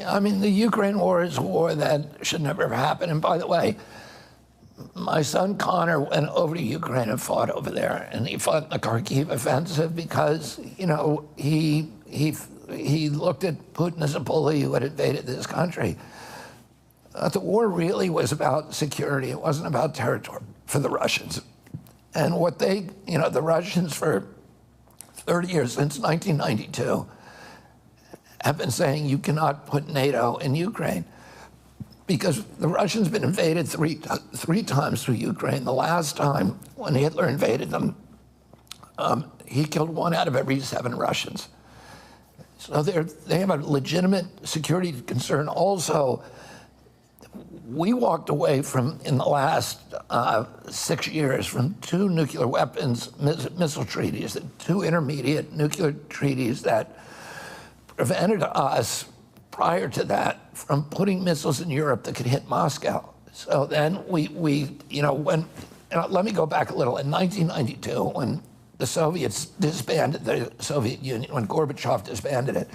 I mean, the Ukraine war is a war that should never have happened. And by the way, my son Connor went over to Ukraine and fought over there, and he fought in the Kharkiv offensive because, you know, he looked at Putin as a bully who had invaded this country. The war really was about security. It wasn't about territory for the Russians. And what they, you know, the Russians for 30 years, since 1992, have been saying you cannot put NATO in Ukraine because the Russians been invaded three times through Ukraine. The last time when Hitler invaded them, he killed 1 out of every 7 Russians. So they have a legitimate security concern. Also, we walked away from, in the last 6 years, from 2 nuclear weapons missile treaties, 2 intermediate nuclear treaties that prevented us, prior to that, from putting missiles in Europe that could hit Moscow. So then we you know, let me go back a little. In 1992, when the Soviets disbanded the Soviet Union, when Gorbachev disbanded it,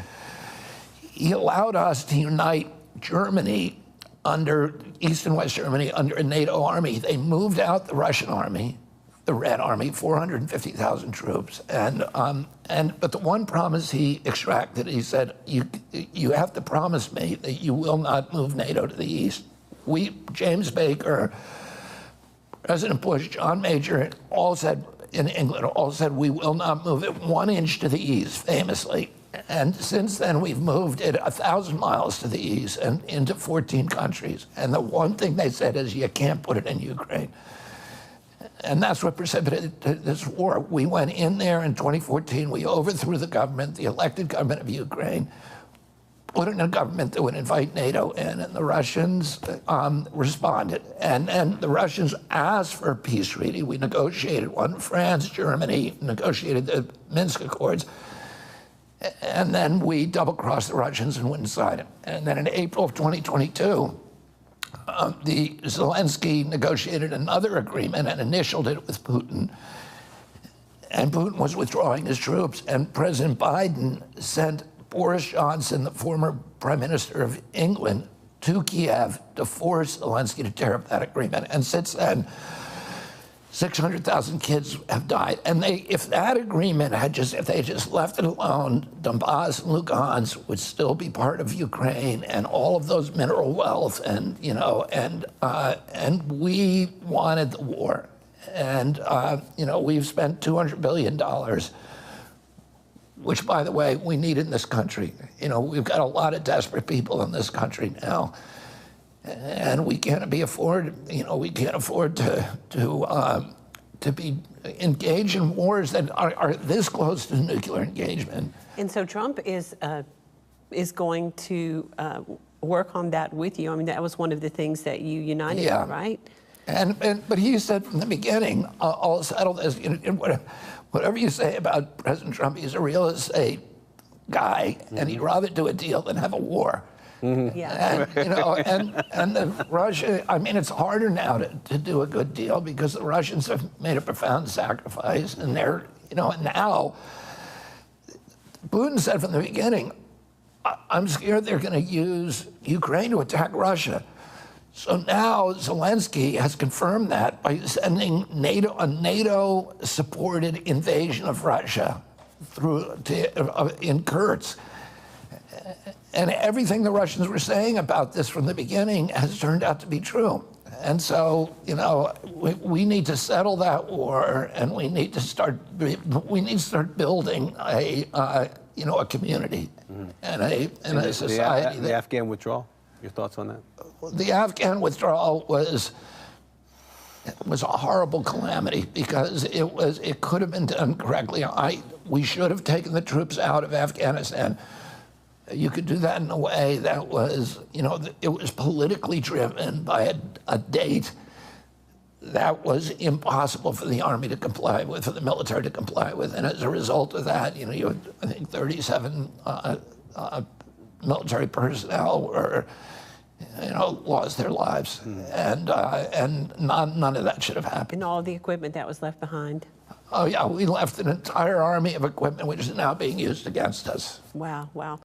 he allowed us to unite Germany under East and West Germany under a NATO army. They moved out the Russian army, the Red Army, 450,000 troops, but the one promise he extracted, he said, you have to promise me that you will not move NATO to the east. James Baker, President Bush, John Major, all said in England, all said we will not move it 1 inch to the east, famously. And since then, we've moved it 1,000 miles to the east and into 14 countries. And the one thing they said is you can't put it in Ukraine. And that's what precipitated this war. We went in there in 2014. We overthrew the government, the elected government of Ukraine, put in a government that would invite NATO in, and the Russians responded. And the Russians asked for a peace treaty. We negotiated one. France, Germany negotiated the Minsk Accords. And then we double-crossed the Russians and wouldn't sign it. And then in April of 2022, Zelensky negotiated another agreement and initialed it with Putin. And Putin was withdrawing his troops, and President Biden sent Boris Johnson, the former Prime Minister of England, to Kiev to force Zelensky to tear up that agreement. And since then, 600,000 kids have died. And if that agreement if they just left it alone, Donbass and Lugansk would still be part of Ukraine, and all of those mineral wealth, and we wanted the war. And we've spent $200 billion, which, by the way, we need in this country. We've got a lot of desperate people in this country now. And we can't afford to be engaged in wars that are this close to nuclear engagement. And so Trump is going to work on that with you. I mean, that was one of the things that you united on, right? But he said from the beginning, I'll settle this. Whatever you say about President Trump, he's a real estate guy, and he'd rather do a deal than have a war. Mm-hmm. Yeah. And the Russia, I mean, it's harder now to do a good deal because the Russians have made a profound sacrifice, and they're, and now Putin said from the beginning, I'm scared they're going to use Ukraine to attack Russia. So now Zelensky has confirmed that by sending a NATO-supported invasion of Russia in Kursk. And everything the Russians were saying about this from the beginning has turned out to be true. And so, we need to settle that war, and we need to start building a community and a society. The Afghan withdrawal. Your thoughts on that? The Afghan withdrawal was a horrible calamity because it could have been done correctly. We should have taken the troops out of Afghanistan. You could do that in a way that was, it was politically driven by a date that was impossible for the army to comply with, for the military to comply with. And as a result of that, you had, I think, 37 military personnel were, lost their lives. Mm-hmm. And none of that should have happened. And all the equipment that was left behind. Oh, yeah, we left an entire army of equipment which is now being used against us. Wow, wow.